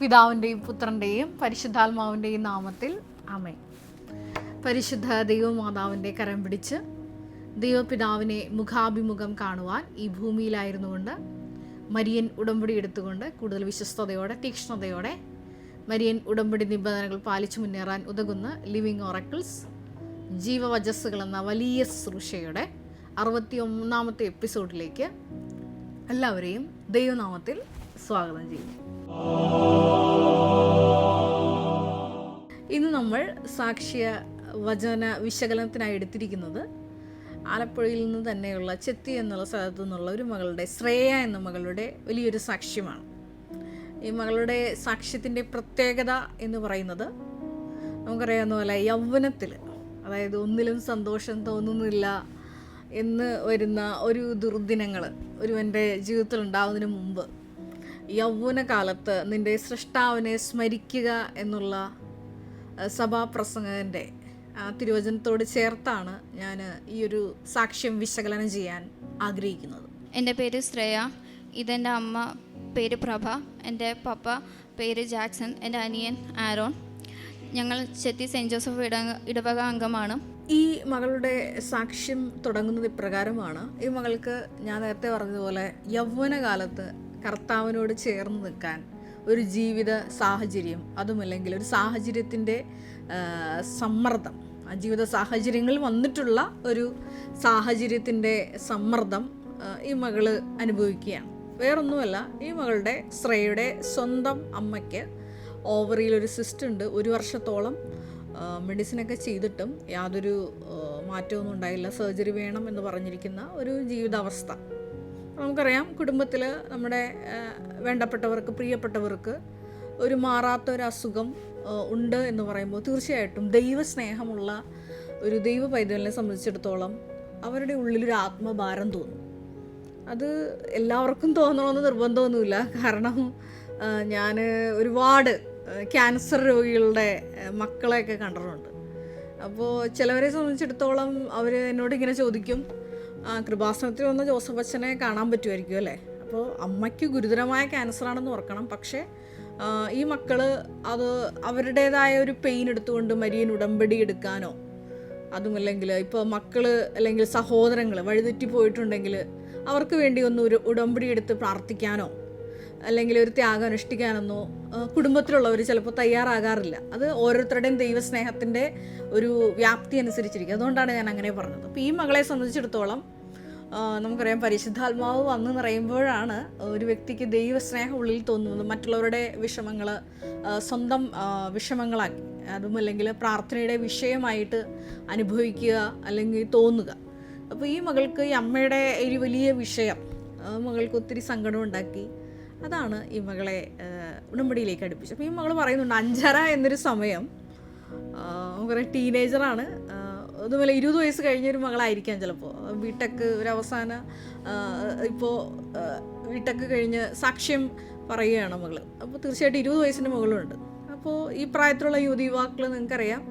പിതാവിൻ്റെയും പുത്രൻ്റെയും പരിശുദ്ധാത്മാവിൻ്റെയും നാമത്തിൽ ആമേൻ. പരിശുദ്ധ ദൈവമാതാവിൻ്റെ കരം പിടിച്ച് ദൈവപിതാവിനെ മുഖാഭിമുഖം കാണുവാൻ ഈ ഭൂമിയിലായിരുന്നുകൊണ്ട് മരിയൻ ഉടമ്പടി എടുത്തുകൊണ്ട് കൂടുതൽ വിശ്വസ്തയോടെ തീക്ഷ്ണതയോടെ മരിയൻ ഉടമ്പടി നിബന്ധനകൾ പാലിച്ചു മുന്നേറാൻ ഉതകുന്ന ലിവിങ് ഓറക്കിൾസ് ജീവവചസ്സുകൾ എന്ന വലിയ ശുശ്രൂഷയുടെ 61ാമത്തെ എപ്പിസോഡിലേക്ക് എല്ലാവരെയും ദൈവനാമത്തിൽ സ്വാഗതം ചെയ്യും. ഇന്ന് നമ്മൾ സാക്ഷ്യ വചന വിശകലനത്തിനായി എടുത്തിരിക്കുന്നത് ആലപ്പുഴയിൽ നിന്ന് തന്നെയുള്ള ചെത്തി എന്നുള്ള സ്ഥലത്തു നിന്നുള്ള ഒരു മകളുടെ ശ്രേയ എന്ന മകളുടെ വലിയൊരു സാക്ഷ്യമാണ്. ഈ മകളുടെ സാക്ഷ്യത്തിൻ്റെ പ്രത്യേകത എന്ന് പറയുന്നത് നമുക്കറിയാവുന്ന പോലെ യൗവനത്തിൽ, അതായത് ഒന്നിലും സന്തോഷം തോന്നുന്നില്ല എന്ന് വരുന്ന ഒരു ദുർദിനങ്ങൾ ഒരുവൻ്റെ ജീവിതത്തിൽ ഉണ്ടാവുന്നതിന് മുമ്പ് യൗവനകാലത്ത് നിൻ്റെ സൃഷ്ടാവിനെ സ്മരിക്കുക എന്നുള്ള സഭാപ്രസംഗകൻ്റെ തിരുവചനത്തോട് ചേർത്താണ് ഞാൻ ഈ ഒരു സാക്ഷ്യം വിശകലനം ചെയ്യാൻ ആഗ്രഹിക്കുന്നത്. എൻ്റെ പേര് ശ്രേയ, ഇതെൻ്റെ അമ്മ പേര് പ്രഭ, എൻ്റെ പപ്പ പേര് ജാക്സൺ, എൻ്റെ അനിയൻ ആരോൺ. ഞങ്ങൾ ചെത്തി സെൻറ്റ് ജോസഫ് ഇടവക അംഗമാണ്. ഈ മകളുടെ സാക്ഷ്യം തുടങ്ങുന്നത് ഇപ്രകാരമാണ്. ഈ മകൾക്ക് ഞാൻ നേരത്തെ പറഞ്ഞതുപോലെ യൗവനകാലത്ത് കർത്താവിനോട് ചേർന്ന് നിൽക്കാൻ ഒരു ജീവിത സാഹചര്യം, അതുമല്ലെങ്കിൽ ഒരു സാഹചര്യത്തിൻ്റെ സമ്മർദ്ദം, ആ ജീവിത സാഹചര്യങ്ങളിൽ വന്നിട്ടുള്ള ഒരു സാഹചര്യത്തിൻ്റെ സമ്മർദ്ദം ഈ മകള് അനുഭവിക്കുകയാണ്. വേറൊന്നുമല്ല, ഈ മകളുടെ ശ്രേയയുടെ സ്വന്തം അമ്മയ്ക്ക് ഓവറിയിലൊരു സിസ്റ്റ് ഉണ്ട്. 1 വർഷത്തോളം മെഡിസിനൊക്കെ ചെയ്തിട്ടും യാതൊരു മാറ്റമൊന്നും ഉണ്ടായില്ല. സർജറി വേണം എന്ന് പറഞ്ഞിരിക്കുന്ന ഒരു ജീവിതാവസ്ഥ. നമുക്കറിയാം, കുടുംബത്തിൽ നമ്മുടെ വേണ്ടപ്പെട്ടവർക്ക്, പ്രിയപ്പെട്ടവർക്ക് ഒരു മാറാത്തൊരു അസുഖം ഉണ്ട് എന്ന് പറയുമ്പോൾ തീർച്ചയായിട്ടും ദൈവസ്നേഹമുള്ള ഒരു ദൈവ പൈതലിനെ സംബന്ധിച്ചിടത്തോളം അവരുടെ ഉള്ളിലൊരു ആത്മഭാരം തോന്നും. അത് എല്ലാവർക്കും തോന്നണമെന്ന് നിർബന്ധമൊന്നുമില്ല. കാരണം ഞാൻ ഒരുപാട് ക്യാൻസർ രോഗികളുടെ മക്കളെയൊക്കെ കണ്ടിട്ടുണ്ട്. അപ്പോൾ ചിലവരെ സംബന്ധിച്ചിടത്തോളം അവർ എന്നോട് ഇങ്ങനെ ചോദിക്കും, കൃപാസനത്തിൽ വന്ന ജോസഫ് അച്ഛനെ കാണാൻ പറ്റുമായിരിക്കും അല്ലേ? അപ്പോൾ അമ്മയ്ക്ക് ഗുരുതരമായ ക്യാൻസറാണെന്ന് ഓർക്കണം. പക്ഷേ ഈ മക്കൾ അത് അവരുടേതായ ഒരു പെയിൻ എടുത്തുകൊണ്ട് മരിയൻ ഉടമ്പടി എടുക്കാനോ, അതുമല്ലെങ്കിൽ ഇപ്പോൾ മക്കൾ അല്ലെങ്കിൽ സഹോദരങ്ങൾ വഴിതെറ്റി പോയിട്ടുണ്ടെങ്കിൽ അവർക്ക് വേണ്ടി ഒന്ന് ഒരു ഉടമ്പടി എടുത്ത് പ്രാർത്ഥിക്കാനോ അല്ലെങ്കിൽ ഒരു ത്യാഗം അനുഷ്ഠിക്കാനൊന്നോ കുടുംബത്തിലുള്ളവർ ചിലപ്പോൾ തയ്യാറാകാറില്ല. അത് ഓരോരുത്തരുടെയും ദൈവസ്നേഹത്തിൻ്റെ ഒരു വ്യാപ്തി അനുസരിച്ചിരിക്കും. അതുകൊണ്ടാണ് ഞാൻ അങ്ങനെ പറഞ്ഞത്. അപ്പോൾ ഈ മകളെ സംബന്ധിച്ചിടത്തോളം നമുക്കറിയാം, പരിശുദ്ധാത്മാവ് വന്ന് നിറയുമ്പോഴാണ് ഒരു വ്യക്തിക്ക് ദൈവസ്നേഹം ഉള്ളിൽ തോന്നുന്നത്. മറ്റുള്ളവരുടെ വിഷമങ്ങൾ സ്വന്തം വിഷമങ്ങളാക്കി, അതുമല്ലെങ്കിൽ പ്രാർത്ഥനയുടെ വിഷയമായിട്ട് അനുഭവിക്കുക അല്ലെങ്കിൽ തോന്നുക. അപ്പോൾ ഈ മകൾക്ക് ഈ അമ്മയുടെ ഒരു വലിയ വിഷയം മകൾക്ക് ഒത്തിരി സങ്കടം ഉണ്ടാക്കി. അതാണ് ഈ മകളെ ഉടമ്പടിയിലേക്ക് അടുപ്പിച്ചത്. അപ്പോൾ ഈ മകൾ പറയുന്നുണ്ട്, 5:30 എന്നൊരു സമയം, നമുക്കറിയാം ടീനേജറാണ്, അതുപോലെ 20 വയസ്സ് കഴിഞ്ഞൊരു മകളായിരിക്കാം ചിലപ്പോൾ. ബിടെക്ക് ഒരു അവസാന ഇപ്പോൾ ബിടെക്ക് കഴിഞ്ഞ് സാക്ഷ്യം പറയുകയാണ് മകൾ. അപ്പോൾ തീർച്ചയായിട്ടും 20 വയസ്സിൻ്റെ മകളുണ്ട്. അപ്പോൾ ഈ പ്രായത്തിലുള്ള യുവാക്കൾ നിങ്ങൾക്കറിയാം,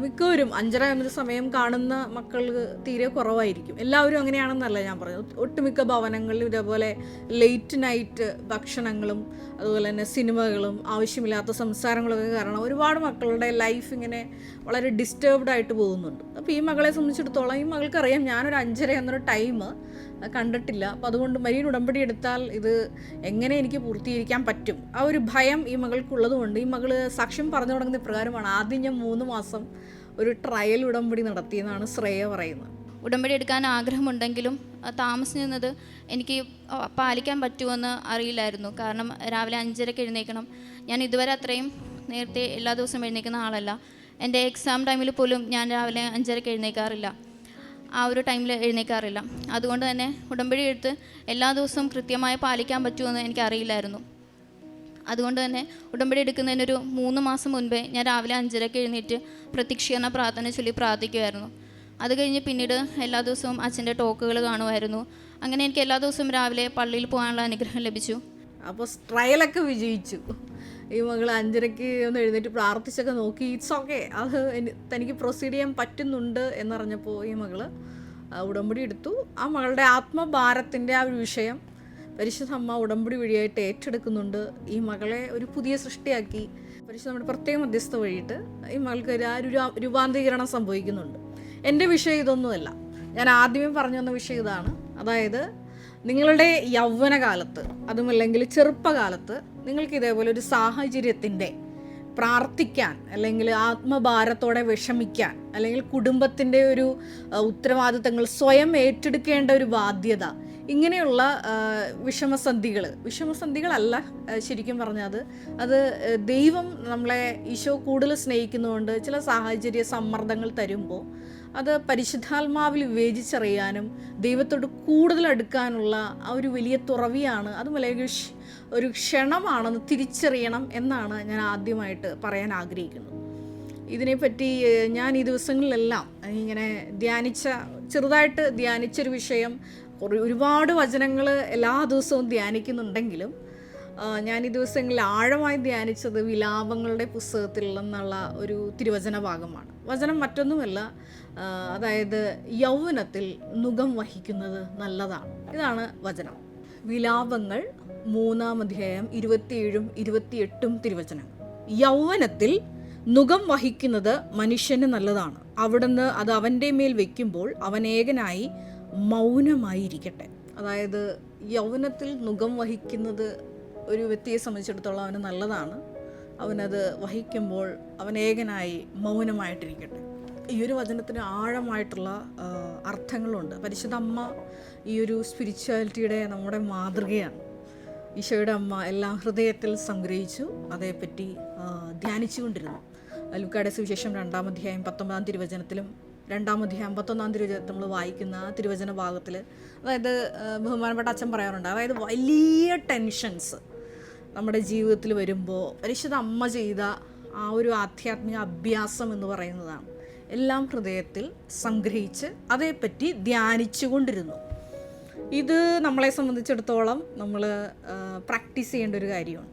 മിക്കവരും 5:30 എന്നൊരു സമയം കാണുന്ന മക്കൾക്ക് തീരെ കുറവായിരിക്കും. എല്ലാവരും അങ്ങനെയാണെന്നല്ല ഞാൻ പറഞ്ഞത്. ഒട്ടുമിക്ക ഭവനങ്ങളിലും ഇതേപോലെ ലേറ്റ് നൈറ്റ് ഭക്ഷണങ്ങളും അതുപോലെ തന്നെ സിനിമകളും ആവശ്യമില്ലാത്ത സംസാരങ്ങളൊക്കെ കാരണം ഒരുപാട് മക്കളുടെ ലൈഫ് ഇങ്ങനെ വളരെ ഡിസ്റ്റർബ്ഡ് ആയിട്ട് പോകുന്നുണ്ട്. അപ്പോൾ ഈ മകളെ സംബന്ധിച്ചിടത്തോളം ഈ മകൾക്കറിയാം, ഞാനൊരു 5:30 എന്നൊരു ടൈം കണ്ടിട്ടില്ല. അപ്പോൾ അതുകൊണ്ട് മരിയൻ ഉടമ്പടി എടുത്താൽ ഇത് എങ്ങനെ എനിക്ക് പൂർത്തീകരിക്കാൻ പറ്റും, ആ ഒരു ഭയം ഈ മകൾക്കുള്ളത് കൊണ്ട് ഈ മകൾ സാക്ഷ്യം പറഞ്ഞു തുടങ്ങുന്ന ഇപ്രകാരമാണ്. ആദ്യം ഞാൻ 3 മാസം ഒരു ട്രയൽ ഉടമ്പടി നടത്തിയെന്നാണ് ശ്രേയ പറയുന്നത്. ഉടമ്പടി എടുക്കാൻ ആഗ്രഹമുണ്ടെങ്കിലും താമസിച്ച് നിന്നത് എനിക്ക് പാലിക്കാൻ പറ്റുമെന്ന് അറിയില്ലായിരുന്നു. കാരണം രാവിലെ 5:30 എഴുന്നേൽക്കണം. ഞാൻ ഇതുവരെ അത്രയും നേരത്തെ എല്ലാ ദിവസവും എഴുന്നേൽക്കുന്ന ആളല്ല. എൻ്റെ എക്സാം ടൈമിൽ പോലും ഞാൻ രാവിലെ 5:30 എഴുന്നേൽക്കാറില്ല, ആ ഒരു ടൈമിൽ എഴുന്നേൽക്കാറില്ല. അതുകൊണ്ട് തന്നെ ഉടമ്പടി എടുത്ത് എല്ലാ ദിവസവും കൃത്യമായി പാലിക്കാൻ പറ്റുമെന്ന് എനിക്കറിയില്ലായിരുന്നു. അതുകൊണ്ട് തന്നെ ഉടമ്പടി എടുക്കുന്നതിനൊരു 3 മാസം മുൻപേ ഞാൻ രാവിലെ 5:30 എഴുന്നേറ്റ് പ്രത്യക്ഷീകരണ പ്രാർത്ഥന ചൊല്ലി പ്രാർത്ഥിക്കുമായിരുന്നു. അത് കഴിഞ്ഞ് പിന്നീട് എല്ലാ ദിവസവും അച്ഛൻ്റെ ടോക്കുകൾ കാണുമായിരുന്നു. അങ്ങനെ എനിക്ക് എല്ലാ ദിവസവും രാവിലെ പള്ളിയിൽ പോകാനുള്ള അനുഗ്രഹം ലഭിച്ചു. അപ്പോൾ ട്രയലൊക്കെ വിജയിച്ചു. ഈ മകൾ 5:30 ഒന്ന് എഴുന്നേറ്റ് പ്രാർത്ഥിച്ചൊക്കെ നോക്കി. ഇറ്റ്സ് ഓക്കെ, അത് തനിക്ക് പ്രൊസീഡ് ചെയ്യാൻ പറ്റുന്നുണ്ട് എന്നറിഞ്ഞപ്പോൾ ഈ മകൾ ഉടമ്പടി എടുത്തു. ആ മകളുടെ ആത്മഭാരത്തിൻ്റെ ആ ഒരു വിഷയം പരിശുദ്ധ അമ്മ ഉടമ്പടി വഴിയായിട്ട് ഏറ്റെടുക്കുന്നുണ്ട്. ഈ മകളെ ഒരു പുതിയ സൃഷ്ടിയാക്കി പരിശുദ്ധ നമ്മുടെ പ്രത്യേക മധ്യസ്ഥ വഴിയിട്ട് ഈ മകൾക്ക് ഒരു രൂപാന്തരീകരണം സംഭവിക്കുന്നുണ്ട്. എൻ്റെ വിഷയം ഇതൊന്നുമല്ല. ഞാൻ ആദ്യമേ പറഞ്ഞു തന്ന വിഷയം ഇതാണ്. അതായത് നിങ്ങളുടെ യൗവനകാലത്ത്, അതുമല്ലെങ്കിൽ ചെറുപ്പകാലത്ത് നിങ്ങൾക്ക് ഇതേപോലെ ഒരു സാഹചര്യത്തിൻ്റെ പ്രാർത്ഥിക്കാൻ, അല്ലെങ്കിൽ ആത്മഭാരത്തോടെ വിഷമിക്കാൻ, അല്ലെങ്കിൽ കുടുംബത്തിൻ്റെ ഒരു ഉത്തരവാദിത്തങ്ങൾ സ്വയം ഏറ്റെടുക്കേണ്ട ഒരു ബാധ്യത, ഇങ്ങനെയുള്ള വിഷമസന്ധികളല്ല ശരിക്കും പറഞ്ഞാൽ അത് ദൈവം നമ്മളെ ഈശോ കൂടുതൽ സ്നേഹിക്കുന്നതുകൊണ്ട് ചില സാഹചര്യ സമ്മർദ്ദങ്ങൾ തരുമ്പോൾ അത് പരിശുദ്ധാത്മാവിൽ വിവേചിച്ചറിയാനും ദൈവത്തോട് കൂടുതൽ അടുക്കാനുള്ള ആ ഒരു വലിയ തുറവിയാണ്, അതുമല്ലെങ്കിൽ ഒരു ക്ഷണമാണെന്ന് തിരിച്ചറിയണം എന്നാണ് ഞാൻ ആദ്യമായിട്ട് പറയാൻ ആഗ്രഹിക്കുന്നത്. ഇതിനെപ്പറ്റി ഞാൻ ഈ ദിവസങ്ങളിലെല്ലാം ഇങ്ങനെ ചെറുതായിട്ട് ധ്യാനിച്ചൊരു വിഷയം, ഒരുപാട് വചനങ്ങൾ എല്ലാ ദിവസവും ധ്യാനിക്കുന്നുണ്ടെങ്കിലും ഞാൻ ഈ ദിവസങ്ങളിൽ ആഴമായി ധ്യാനിച്ചത് വിലാപങ്ങളുടെ പുസ്തകത്തിൽ നിന്നുള്ള ഒരു തിരുവചന ഭാഗമാണ്. വചനം മറ്റൊന്നുമല്ല, അതായത് യൗവനത്തിൽ നുകം വഹിക്കുന്നത് നല്ലതാണ്. ഇതാണ് വചനം. വിലാപങ്ങൾ 3-ാം അധ്യായം 27-ഉം 28-ഉം തിരുവചനങ്ങൾ. യൗവനത്തിൽ നുകം വഹിക്കുന്നത് മനുഷ്യന് നല്ലതാണ്. അവിടുന്ന് അത് അവൻ്റെ മേൽ വയ്ക്കുമ്പോൾ അവൻ ഏകനായി മൗനമായിരിക്കട്ടെ. അതായത് യൗവനത്തിൽ നുകം വഹിക്കുന്നത് ഒരു വ്യക്തിയെ സംബന്ധിച്ചിടത്തോളം അവന് നല്ലതാണ്. അവനത് വഹിക്കുമ്പോൾ അവൻ ഏകനായി മൗനമായിട്ടിരിക്കട്ടെ. ഈ ഒരു വചനത്തിന് ആഴമായിട്ടുള്ള അർത്ഥങ്ങളുണ്ട്. പരിശുദ്ധ അമ്മ ഈ ഒരു സ്പിരിച്വാലിറ്റിയുടെ നമ്മുടെ മാതൃകയാണ്. ഈശോയുടെ അമ്മ എല്ലാം ഹൃദയത്തിൽ സംഗ്രഹിച്ചു അതേപ്പറ്റി ധ്യാനിച്ചുകൊണ്ടിരുന്നു. ലൂക്കായുടെ സുവിശേഷം 2-ാം അധ്യായം 19-ാം തിരുവചനത്തിലും 2-ാം അധ്യായം 51-ാം തിരുവചനത്തിൽ നമ്മൾ വായിക്കുന്ന തിരുവചന ഭാഗത്തിൽ, അതായത് ബഹുമാനപ്പെട്ട അച്ഛൻ പറയാറുണ്ട്, അതായത് വലിയ ടെൻഷൻസ് നമ്മുടെ ജീവിതത്തിൽ വരുമ്പോൾ പരിശുദ്ധ അമ്മ ചെയ്ത ആ ഒരു ആധ്യാത്മിക അഭ്യാസം എന്ന് പറയുന്നതാണ് എല്ലാം ഹൃദയത്തിൽ സംഗ്രഹിച്ച് അതേപ്പറ്റി ധ്യാനിച്ചു കൊണ്ടിരുന്നു. ഇത് നമ്മളെ സംബന്ധിച്ചിടത്തോളം നമ്മൾ പ്രാക്ടീസ് ചെയ്യേണ്ട ഒരു കാര്യമാണ്.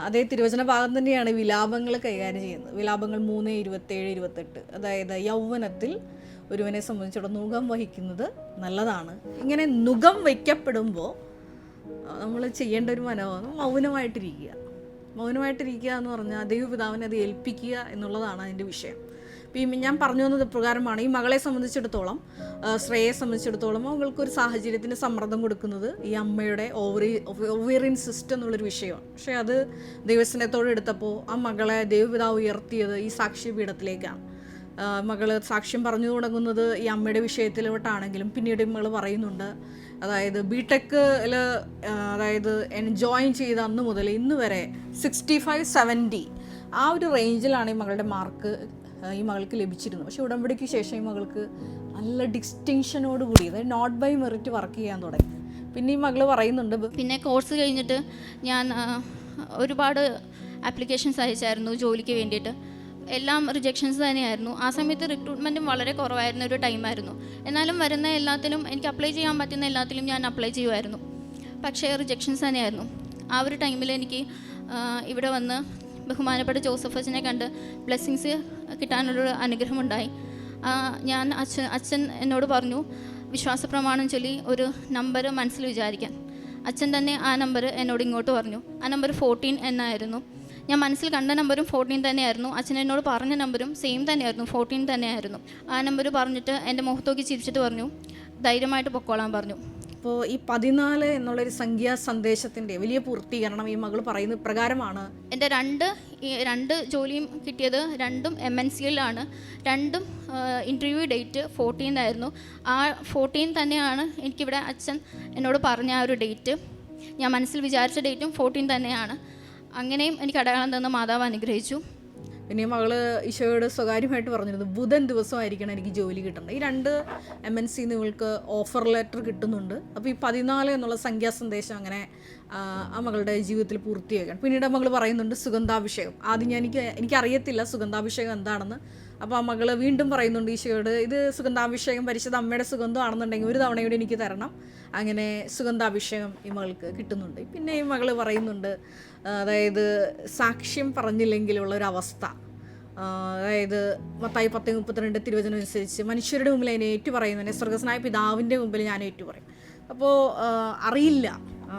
അതേ തിരുവചന ഭാഗം തന്നെയാണ് വിലാപങ്ങൾ കൈകാര്യം ചെയ്യുന്നത്. വിലാപങ്ങൾ 3:27-28. അതായത് യൗവനത്തിൽ ഒരുവനെ സംബന്ധിച്ചിടത്തോളം നുകം വഹിക്കുന്നത് നല്ലതാണ്. ഇങ്ങനെ നുകം വയ്ക്കപ്പെടുമ്പോൾ നമ്മൾ ചെയ്യേണ്ട ഒരു മനോഭാവം മൗനമായിട്ടിരിക്കുക എന്ന് പറഞ്ഞാൽ ദൈവപിതാവിനെ അത് ഏൽപ്പിക്കുക എന്നുള്ളതാണ് അതിൻ്റെ വിഷയം. ഇപ്പം ഞാൻ പറഞ്ഞു വന്നത് പ്രകാരമാണ് ഈ മകളെ സംബന്ധിച്ചിടത്തോളം, ശ്രേയെ സംബന്ധിച്ചിടത്തോളം അവൾക്കൊരു സാഹചര്യത്തിന് സമ്മർദ്ദം കൊടുക്കുന്നത് ഈ അമ്മയുടെ ഓവേറിയൻ സിസ്റ്റം എന്നുള്ളൊരു വിഷയമാണ്. പക്ഷേ അത് ദൈവസ്നേഹത്തോടെ എടുത്തപ്പോൾ ആ മകളെ ദൈവപിതാവ് ഉയർത്തിയത് ഈ സാക്ഷ്യപീഠത്തിലേക്കാണ്. മകള് സാക്ഷ്യം പറഞ്ഞു തുടങ്ങുന്നത് ഈ അമ്മയുടെ വിഷയത്തിലോട്ടാണെങ്കിലും പിന്നീട് മകൾ പറയുന്നുണ്ട്, അതായത് ബിടെക്കിൽ അതായത് ജോയിൻ ചെയ്ത അന്ന് മുതൽ ഇന്ന് വരെ 65-70 ആ ഒരു റേഞ്ചിലാണ് ഈ മകളുടെ മാർക്ക് ഈ മകൾക്ക് ലഭിച്ചിരുന്നു. പക്ഷേ ഉടമ്പടിക്ക് ശേഷം ഈ മകൾക്ക് നല്ല ഡിസ്റ്റിങ്ഷനോട് കൂടി, അതായത് നോട്ട് ബൈ മെറിറ്റ് വർക്ക് ചെയ്യാൻ തുടങ്ങി. പിന്നെ ഈ മകൾ പറയുന്നുണ്ട്, പിന്നെ കോഴ്സ് കഴിഞ്ഞിട്ട് ഞാൻ ഒരുപാട് ആപ്ലിക്കേഷൻസ് അയച്ചായിരുന്നു ജോലിക്ക് വേണ്ടിയിട്ട്. എല്ലാം റിജക്ഷൻസ് തന്നെയായിരുന്നു. ആ സമയത്ത് റിക്രൂട്ട്മെൻറ്റും വളരെ കുറവായിരുന്ന ഒരു ടൈമായിരുന്നു. എന്നാലും വരുന്ന എല്ലാത്തിലും എനിക്ക് അപ്ലൈ ചെയ്യാൻ പറ്റുന്ന എല്ലാത്തിലും ഞാൻ അപ്ലൈ ചെയ്യുമായിരുന്നു. പക്ഷേ റിജക്ഷൻസ് തന്നെയായിരുന്നു. ആ ഒരു ടൈമിൽ എനിക്ക് ഇവിടെ വന്ന് ബഹുമാനപ്പെട്ട ജോസഫ് അച്ഛനെ കണ്ട് ബ്ലെസ്സിങ്സ് കിട്ടാനുള്ളൊരു അനുഗ്രഹമുണ്ടായി. അച്ഛൻ എന്നോട് പറഞ്ഞു വിശ്വാസപ്രമാണം ചൊല്ലി ഒരു നമ്പർ മനസ്സിൽ വിചാരിക്കാൻ. അച്ഛൻ തന്നെ ആ നമ്പർ എന്നോട് ഇങ്ങോട്ട് പറഞ്ഞു. ആ നമ്പർ 14 എന്നായിരുന്നു. ഞാൻ മനസ്സിൽ കണ്ട നമ്പറും 14 തന്നെയായിരുന്നു. അച്ഛൻ എന്നോട് പറഞ്ഞ നമ്പറും സെയിം തന്നെയായിരുന്നു, 14 തന്നെയായിരുന്നു. ആ നമ്പർ പറഞ്ഞിട്ട് എൻ്റെ മുഖത്തോക്കി ചിരിച്ചിട്ട് പറഞ്ഞു ധൈര്യമായിട്ട് പൊക്കോളാൻ പറഞ്ഞു. അപ്പോൾ ഈ 14 എന്നുള്ളൊരു സംഖ്യാ സന്ദേശത്തിൻ്റെ വലിയ പൂർത്തീകരണം ഈ മകൾ പറയുന്ന പ്രകാരമാണ്. എൻ്റെ രണ്ട് ജോലിയും കിട്ടിയത് രണ്ടും MNCയിലാണ്. രണ്ടും ഇൻ്റർവ്യൂ ഡേറ്റ് 14 ആയിരുന്നു. ആ 14 തന്നെയാണ് എനിക്കിവിടെ അച്ഛൻ എന്നോട് പറഞ്ഞ ആ ഒരു ഡേറ്റ്. ഞാൻ മനസ്സിൽ വിചാരിച്ച ഡേറ്റും 14 തന്നെയാണ്. അങ്ങനെയും എനിക്ക് അടയാളം തന്ന മാതാവ് അനുഗ്രഹിച്ചു. പിന്നെ മകള് ഈശോയോട് സ്വകാര്യമായിട്ട് പറഞ്ഞിരുന്നു ബുധൻ ദിവസമായിരിക്കണം എനിക്ക് ജോലി കിട്ടേണ്ടത്. ഈ 2 MNC നിങ്ങൾക്ക് ഓഫർ ലെറ്റർ കിട്ടുന്നുണ്ട്. അപ്പോൾ ഈ 14 എന്നുള്ള സംഖ്യാസന്ദേശം അങ്ങനെ ആ മകളുടെ ജീവിതത്തിൽ പൂർത്തിയാക്കാൻ. പിന്നീട് മകൾ പറയുന്നുണ്ട് സുഗന്ധാഭിഷേകം. ആദ്യം എനിക്കറിയത്തില്ല സുഗന്ധാഭിഷേകം എന്താണെന്ന്. അപ്പോൾ ആ മകൾ വീണ്ടും പറയുന്നുണ്ട് ഈശോയോട്, ഇത് സുഗന്ധാഭിഷേകം പരിശുദ്ധ അമ്മയുടെ സുഗന്ധമാണെന്നുണ്ടെങ്കിൽ ഒരു തവണയോടെ എനിക്ക് തരണം. അങ്ങനെ സുഗന്ധാഭിഷേകം ഈ മകൾക്ക് കിട്ടുന്നുണ്ട്. പിന്നെ ഈ മകൾ പറയുന്നുണ്ട്, അതായത് സാക്ഷ്യം പറഞ്ഞില്ലെങ്കിലുള്ളൊരവസ്ഥ. അതായത് മത്തായി 10:32 തിരുവചനം അനുസരിച്ച് മനുഷ്യരുടെ മുമ്പിൽ അതിനെ ഏറ്റുപറയുന്നതിനെ സ്വർഗ്ഗസ്നായ പിതാവിൻ്റെ മുമ്പിൽ ഞാൻ ഏറ്റുപറയും. അപ്പോൾ അറിയില്ല,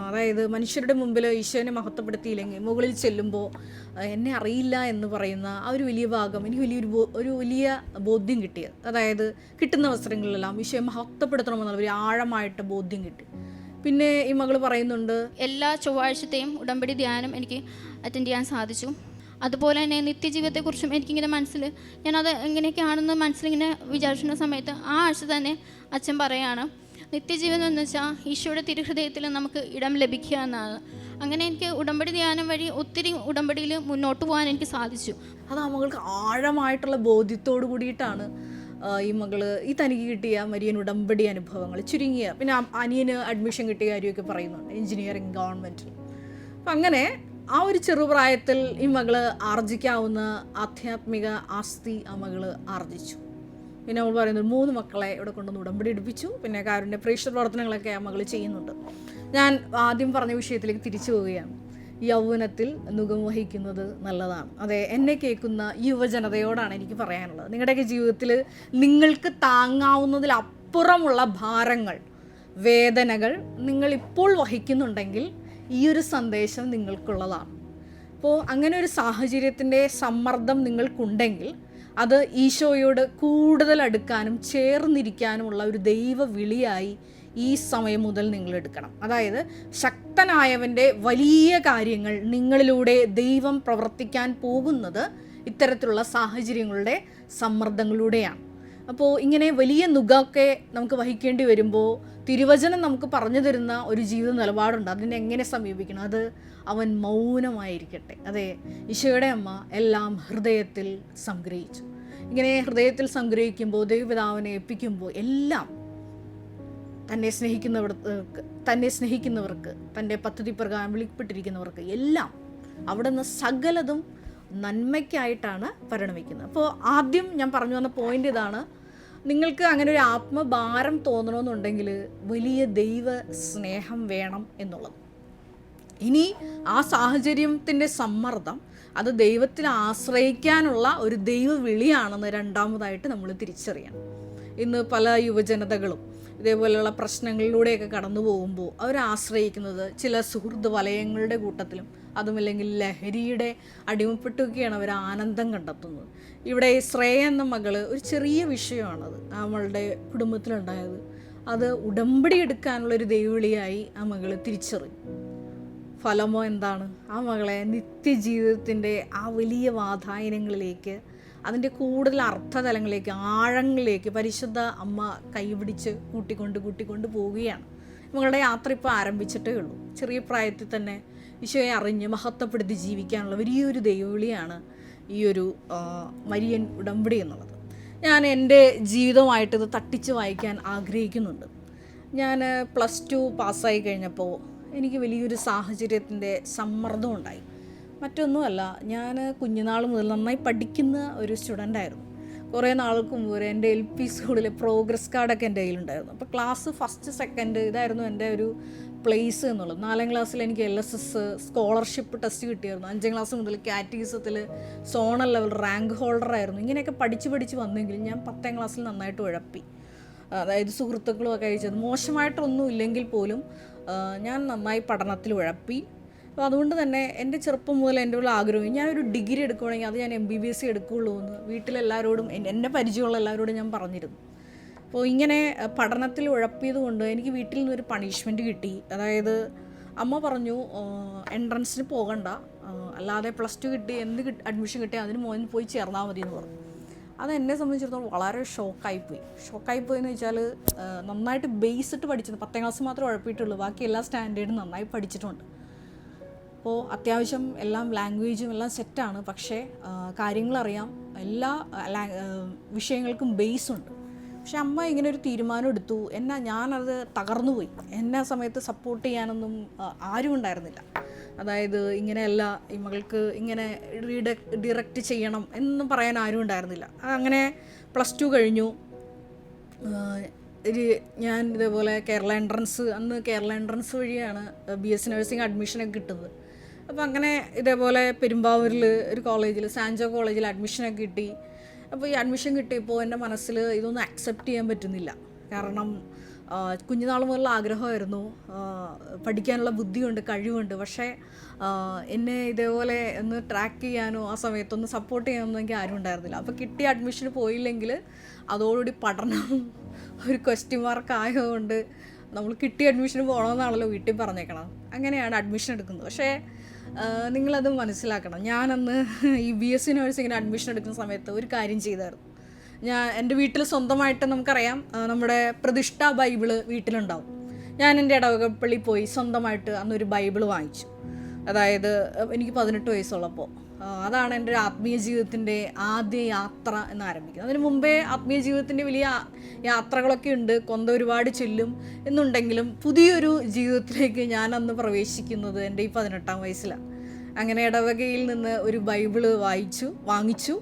അതായത് മനുഷ്യരുടെ മുമ്പിൽ ഈശോനെ മഹത്വപ്പെടുത്തിയില്ലെങ്കിൽ മുകളിൽ ചെല്ലുമ്പോൾ എന്നെ അറിയില്ല എന്ന് പറയുന്ന ആ ഒരു വലിയ ഭാഗം എനിക്ക് ഒരു വലിയ ബോധ്യം കിട്ടിയത്. അതായത് കിട്ടുന്ന അവസരങ്ങളിലെല്ലാം ഈശോയെ മഹത്വപ്പെടുത്തണമെന്നുള്ള ഒരു ആഴമായിട്ട് ബോധ്യം കിട്ടി. പിന്നെ ഈ മകൾ പറയുന്നുണ്ട്, എല്ലാ ചൊവ്വാഴ്ചത്തെയും ഉടമ്പടി ധ്യാനം എനിക്ക് അറ്റൻഡ് ചെയ്യാൻ സാധിച്ചു. അതുപോലെ തന്നെ നിത്യജീവിതത്തെക്കുറിച്ചും എനിക്കിങ്ങനെ ഞാനത് എങ്ങനെയൊക്കെയാണെന്ന് മനസ്സിലിങ്ങനെ വിചാരിച്ചിരുന്ന സമയത്ത് ആ ആഴ്ച തന്നെ അച്ഛൻ പറയാണ്, നിത്യജീവിതം എന്ന് വെച്ചാൽ ഈശോയുടെ തിരുഹൃദയത്തിൽ നമുക്ക് ഇടം ലഭിക്കുക എന്നാണ്. അങ്ങനെ എനിക്ക് ഉടമ്പടി ധ്യാനം വഴി ഒത്തിരി ഉടമ്പടിയിൽ മുന്നോട്ട് പോകാൻ എനിക്ക് സാധിച്ചു. അത് ആ മകൾക്ക് ആഴമായിട്ടുള്ള ബോധ്യത്തോടു കൂടിയിട്ടാണ് ഈ മകള് ഈ തനിക്ക് കിട്ടിയ മരിയൻ ഉടമ്പടി അനുഭവങ്ങൾ ചുരുങ്ങിയ, പിന്നെ അനിയന് അഡ്മിഷൻ കിട്ടിയ കാര്യമൊക്കെ പറയുന്നുണ്ട് എഞ്ചിനീയറിംഗ് ഗവൺമെൻറ്റിൽ. അപ്പം അങ്ങനെ ആ ഒരു ചെറുപ്രായത്തിൽ ഈ മകള് ആർജിക്കാവുന്ന ആധ്യാത്മിക ആസ്തി ആ മകള് ആർജിച്ചു. പിന്നെ നമ്മൾ പറയുന്നത് 3 മക്കളെ ഇവിടെ കൊണ്ടുവന്ന് ഉടമ്പടി എടുപ്പിച്ചു. പിന്നെ കാരുണ്യ പ്രേക്ഷിത പ്രവർത്തനങ്ങളൊക്കെ ആ മകൾ ചെയ്യുന്നുണ്ട്. ഞാൻ ആദ്യം പറഞ്ഞ വിഷയത്തിലേക്ക് തിരിച്ചു പോവുകയാണ്. യൗവനത്തിൽ നുകം വഹിക്കുന്നത് നല്ലതാണ്. അതെ, എന്നെ കേൾക്കുന്ന യുവജനതയോടാണ് എനിക്ക് പറയാനുള്ളത്. നിങ്ങളുടെയൊക്കെ ജീവിതത്തിൽ നിങ്ങൾക്ക് താങ്ങാവുന്നതിലപ്പുറമുള്ള ഭാരങ്ങൾ, വേദനകൾ നിങ്ങളിപ്പോൾ വഹിക്കുന്നുണ്ടെങ്കിൽ ഈ ഒരു സന്ദേശം നിങ്ങൾക്കുള്ളതാണ്. അപ്പോൾ അങ്ങനെ ഒരു സാഹചര്യത്തിൻ്റെ സമ്മർദ്ദം നിങ്ങൾക്കുണ്ടെങ്കിൽ അത് ഈശോയോട് കൂടുതൽ അടുക്കാനും ചേർന്നിരിക്കാനുമുള്ള ഒരു ദൈവ വിളിയായി ഈ സമയം മുതൽ നിങ്ങൾ എടുക്കണം. അതായത് ശക്തനായവൻ്റെ വലിയ കാര്യങ്ങൾ നിങ്ങളിലൂടെ ദൈവം പ്രവർത്തിക്കാൻ പോകുന്നത് ഇത്തരത്തിലുള്ള സാഹചര്യങ്ങളുടെ സമ്മർദ്ദങ്ങളിലൂടെയാണ്. അപ്പോൾ ഇങ്ങനെ വലിയ നുകമൊക്കെ നമുക്ക് വഹിക്കേണ്ടി വരുമ്പോൾ തിരുവചനം നമുക്ക് പറഞ്ഞു തരുന്ന ഒരു ജീവിത നിലപാടുണ്ട്. അതിനെ എങ്ങനെ സമീപിക്കണം? അത് അവൻ മൗനമായിരിക്കട്ടെ. അതെ, ഈശോയുടെ അമ്മ എല്ലാം ഹൃദയത്തിൽ സംഗ്രഹിച്ചു. ഇങ്ങനെ ഹൃദയത്തിൽ സംഗ്രഹിക്കുമ്പോൾ, ദൈവപിതാവിനെ ഏൽപ്പിക്കുമ്പോൾ എല്ലാം തന്നെ സ്നേഹിക്കുന്നവർക്ക് തൻ്റെ പദ്ധതി പ്രകാരം വിളിപ്പെട്ടിരിക്കുന്നവർക്ക് എല്ലാം അവിടെ നിന്ന് സകലതും നന്മയ്ക്കായിട്ടാണ് പരിണമിക്കുന്നത്. അപ്പോൾ ആദ്യം ഞാൻ പറഞ്ഞു വന്ന പോയിന്റ് ഇതാണ്. നിങ്ങൾക്ക് അങ്ങനെ ഒരു ആത്മഭാരം തോന്നണമെന്നുണ്ടെങ്കിൽ വലിയ ദൈവ സ്നേഹം വേണം എന്നുള്ളത്. ഇനി ആ സാഹചര്യത്തിൻ്റെ സമ്മർദ്ദം അത് ദൈവത്തിൽ ആശ്രയിക്കാനുള്ള ഒരു ദൈവ വിളിയാണെന്ന് രണ്ടാമതായിട്ട് നമ്മൾ തിരിച്ചറിയണം. ഇന്ന് പല യുവജനതകളും ഇതേപോലെയുള്ള പ്രശ്നങ്ങളിലൂടെയൊക്കെ കടന്നു പോകുമ്പോൾ അവരാശ്രയിക്കുന്നത് ചില സുഹൃത്ത് വലയങ്ങളുടെ കൂട്ടത്തിലും അതുമല്ലെങ്കിൽ ലഹരിയുടെ അടിമപ്പെട്ടൊക്കെയാണ് അവർ ആനന്ദം കണ്ടെത്തുന്നത്. ഇവിടെ ശ്രേയ എന്ന മകള് ഒരു ചെറിയ വിഷയമാണത് അവളുടെ കുടുംബത്തിലുണ്ടായത്. അത് ഉടമ്പടി എടുക്കാനുള്ളൊരു ദൈവവിളിയായി ആ മകള് തിരിച്ചറിഞ്ഞു. ഫലമോ എന്താണ്? ആ മകളെ നിത്യജീവിതത്തിൻ്റെ ആ വലിയ വാതായനങ്ങളിലേക്ക്, അതിൻ്റെ കൂടുതൽ അർത്ഥതലങ്ങളിലേക്ക്, ആഴങ്ങളിലേക്ക് പരിശുദ്ധ അമ്മ കൈപിടിച്ച് കൂട്ടിക്കൊണ്ട് പോവുകയാണ്. മകളുടെ യാത്ര ഇപ്പോൾ ആരംഭിച്ചിട്ടേ ഉള്ളൂ. ചെറിയ പ്രായത്തിൽ തന്നെ ഈശോയെ അറിഞ്ഞ് മഹത്വപ്പെടുത്തി ജീവിക്കാനുള്ള വലിയൊരു ദൈവവിളിയാണ് ഈ ഒരു മരിയൻ ഉടമ്പടി എന്നുള്ളത്. ഞാൻ എൻ്റെ ജീവിതമായിട്ട് ഇത് തട്ടിച്ച് വായിക്കാൻ ആഗ്രഹിക്കുന്നുണ്ട്. ഞാൻ +2 പാസ്സായി കഴിഞ്ഞപ്പോൾ എനിക്ക് വലിയൊരു സാഹചര്യത്തിൻ്റെ സമ്മർദ്ദം ഉണ്ടായി. മറ്റൊന്നുമല്ല, ഞാൻ കുഞ്ഞുനാൾ മുതൽ നന്നായി പഠിക്കുന്ന ഒരു സ്റ്റുഡൻ്റായിരുന്നു. കുറേ നാൾക്ക് മുമ്പ് വരെ എൻ്റെ LP സ്കൂളിലെ പ്രോഗ്രസ് കാർഡൊക്കെ എൻ്റെ കയ്യിലുണ്ടായിരുന്നു. അപ്പോൾ ക്ലാസ് 1st 2nd ഇതായിരുന്നു എൻ്റെ ഒരു പ്ലേസ് എന്നുള്ളത്. 4ാം ക്ലാസ്സിൽ എനിക്ക് LSS സ്കോളർഷിപ്പ് ടെസ്റ്റ് കിട്ടിയായിരുന്നു. 5ാം ക്ലാസ് മുതൽ കാറ്റഗിസത്തിൽ സോണൽ ലെവൽ റാങ്ക് ഹോൾഡറായിരുന്നു. ഇങ്ങനെയൊക്കെ പഠിച്ച് വന്നെങ്കിലും ഞാൻ 10ാം ക്ലാസ്സിൽ നന്നായിട്ട് ഉഴപ്പി. അതായത് സുഹൃത്തുക്കളുമൊക്കെ അയച്ചത് മോശമായിട്ടൊന്നും ഇല്ലെങ്കിൽ പോലും ഞാൻ നന്നായി പഠനത്തിൽ ഉഴപ്പി. അപ്പോൾ അതുകൊണ്ട് തന്നെ എൻ്റെ ചെറുപ്പം മുതൽ എൻ്റെ ഉള്ള ആഗ്രഹം ഞാനൊരു ഡിഗ്രി എടുക്കുകയാണെങ്കിൽ അത് ഞാൻ MBBS എടുക്കുകയുള്ളൂ എന്ന് വീട്ടിലെല്ലാവരോടും എന്നെ പരിചയമുള്ള എല്ലാവരോടും ഞാൻ പറഞ്ഞിരുന്നു. അപ്പോൾ ഇങ്ങനെ പഠനത്തിൽ ഉഴപ്പിയത് കൊണ്ട് എനിക്ക് വീട്ടിൽ നിന്നൊരു പണിഷ്മെൻറ്റ് കിട്ടി. അതായത് അമ്മ പറഞ്ഞു, എൻട്രൻസിന് പോകണ്ട, അല്ലാതെ +2 കിട്ടി അഡ്മിഷൻ കിട്ടി അതിന് മോൻ പോയി ചേർന്നാൽ മതി എന്ന് പറഞ്ഞു. അത് എന്നെ സംബന്ധിച്ചിടത്തോളം വളരെ ഷോക്കായിപ്പോയി എന്ന് വെച്ചാൽ നന്നായിട്ട് ബേസ് ഇട്ട് പഠിച്ചത് 10ാം ക്ലാസ് മാത്രമേ ഉഴപ്പിയിട്ടുള്ളൂ. ബാക്കി എല്ലാ സ്റ്റാൻഡേർഡും നന്നായി പഠിച്ചിട്ടുണ്ട്. അപ്പോൾ അത്യാവശ്യം എല്ലാം ലാംഗ്വേജും എല്ലാം സെറ്റാണ്. പക്ഷേ കാര്യങ്ങളറിയാം, എല്ലാ വിഷയങ്ങൾക്കും ബേസുണ്ട്. പക്ഷെ അമ്മ ഇങ്ങനെ ഒരു തീരുമാനം എടുത്തു. ഞാനത് തകർന്നുപോയി. എന്നെ ആ സമയത്ത് സപ്പോർട്ട് ചെയ്യാനൊന്നും ആരും ഉണ്ടായിരുന്നില്ല. അതായത് ഇങ്ങനെയല്ല, ഈ മകൾക്ക് ഇങ്ങനെ ഡിറക്റ്റ് ചെയ്യണം എന്നൊന്നും പറയാൻ ആരും ഉണ്ടായിരുന്നില്ല. അങ്ങനെ +2 കഴിഞ്ഞു. ഞാൻ ഇതേപോലെ കേരള എൻട്രൻസ് വഴിയാണ് BSc നഴ്സിംഗ് അഡ്മിഷനൊക്കെ കിട്ടുന്നത്. അപ്പോൾ അങ്ങനെ ഇതേപോലെ പെരുമ്പാവൂരിൽ ഒരു കോളേജിൽ, സാൻജോ കോളേജിൽ അഡ്മിഷനൊക്കെ കിട്ടി. അപ്പോൾ ഈ അഡ്മിഷൻ കിട്ടിയപ്പോൾ എൻ്റെ മനസ്സിൽ ഇതൊന്നും അക്സെപ്റ്റ് ചെയ്യാൻ പറ്റുന്നില്ല. കാരണം കുഞ്ഞുനാൾ മുതലുള്ള ആഗ്രഹമായിരുന്നു, പഠിക്കാനുള്ള ബുദ്ധിയുണ്ട്, കഴിവുണ്ട്. പക്ഷേ എന്നെ ഇതേപോലെ ഒന്ന് ട്രാക്ക് ചെയ്യാനോ ആ സമയത്തൊന്ന് സപ്പോർട്ട് ചെയ്യാനൊന്നും എനിക്ക് ആരും ഉണ്ടായിരുന്നില്ല. അപ്പോൾ കിട്ടിയ അഡ്മിഷന് പോയില്ലെങ്കിൽ അതോടുകൂടി പഠനം ഒരു ക്വസ്റ്റ്യൻ മാർക്ക് ആയതുകൊണ്ട് നമ്മൾ കിട്ടിയ അഡ്മിഷന് പോകണമെന്നാണല്ലോ വീട്ടിൽ പറഞ്ഞേക്കണം. അങ്ങനെയാണ് അഡ്മിഷൻ എടുക്കുന്നത്. പക്ഷേ നിങ്ങളത് മനസ്സിലാക്കണം. ഞാനന്ന് ഈ BSc നഴ്സിങ്ങിന് അഡ്മിഷൻ എടുക്കുന്ന സമയത്ത് ഒരു കാര്യം ചെയ്തായിരുന്നു. എൻ്റെ വീട്ടിൽ സ്വന്തമായിട്ട് നമുക്കറിയാം, നമ്മുടെ പ്രതിഷ്ഠ ബൈബിള് വീട്ടിലുണ്ടാവും. ഞാൻ എൻ്റെ ഇടവകപ്പള്ളി പോയി സ്വന്തമായിട്ട് അന്നൊരു ബൈബിള് വാങ്ങിച്ചു. അതായത് എനിക്ക് 18 വയസ്സുള്ളപ്പോൾ. അതാണ് എൻ്റെ ആത്മീയ ജീവിതത്തിൻ്റെ ആദ്യ യാത്ര എന്ന് ആരംഭിക്കുന്നത്. അതിന് മുമ്പേ ആത്മീയ ജീവിതത്തിൻ്റെ വലിയ യാത്രകളൊക്കെ ഉണ്ട്, കൊന്ത ഒരുപാട് ചൊല്ലും എന്നുണ്ടെങ്കിലും പുതിയൊരു ജീവിതത്തിലേക്ക് ഞാൻ അന്ന് പ്രവേശിക്കുന്നത് എൻ്റെ ഈ 18-ാം വയസ്സിലാണ്. അങ്ങനെ ഇടവകയിൽ നിന്ന് ഒരു ബൈബിള് വാങ്ങിച്ചു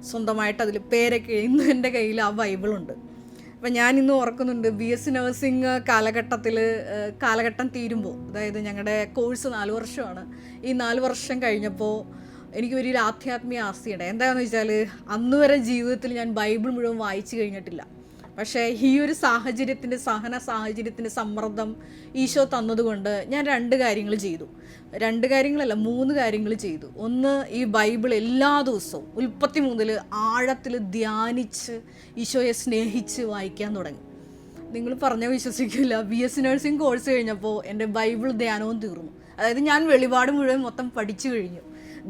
സ്വന്തമായിട്ട്. അതിൽ പേരൊക്കെ ഇന്ന് എൻ്റെ കയ്യിൽ ആ ബൈബിളുണ്ട്. അപ്പം ഞാനിന്ന് ഓർക്കുന്നുണ്ട്, BSc നഴ്സിംഗ് കാലഘട്ടം തീരുമ്പോൾ, അതായത് ഞങ്ങളുടെ കോഴ്സ് 4 വർഷമാണ്. ഈ 4 വർഷം കഴിഞ്ഞപ്പോൾ എനിക്ക് വലിയൊരു ആധ്യാത്മിക ആസ്തിയുണ്ട്. എന്താണെന്ന് വെച്ചാൽ അന്ന് വരെ ജീവിതത്തിൽ ഞാൻ ബൈബിൾ മുഴുവൻ വായിച്ചു കഴിഞ്ഞിട്ടില്ല. പക്ഷേ ഈ ഒരു സഹന സാഹചര്യത്തിൻ്റെ സമ്മർദ്ദം ഈശോ തന്നതുകൊണ്ട് ഞാൻ 2 കാര്യങ്ങൾ ചെയ്തു. 2 കാര്യങ്ങളല്ല, 3 കാര്യങ്ങൾ ചെയ്തു. ഒന്ന്, ഈ ബൈബിൾ എല്ലാ ദിവസവും ഉൽപ്പത്തി മുതൽ ആഴത്തിൽ ധ്യാനിച്ച് ഈശോയെ സ്നേഹിച്ച് വായിക്കാൻ തുടങ്ങി. നിങ്ങൾ പറഞ്ഞാൽ വിശ്വസിക്കില്ല, BSc നഴ്സിംഗ് കോഴ്സ് കഴിഞ്ഞപ്പോൾ എൻ്റെ ബൈബിൾ ധ്യാനവും തീർന്നു. അതായത് ഞാൻ വെളിപാട് മുഴുവൻ മൊത്തം പഠിച്ചു കഴിഞ്ഞു.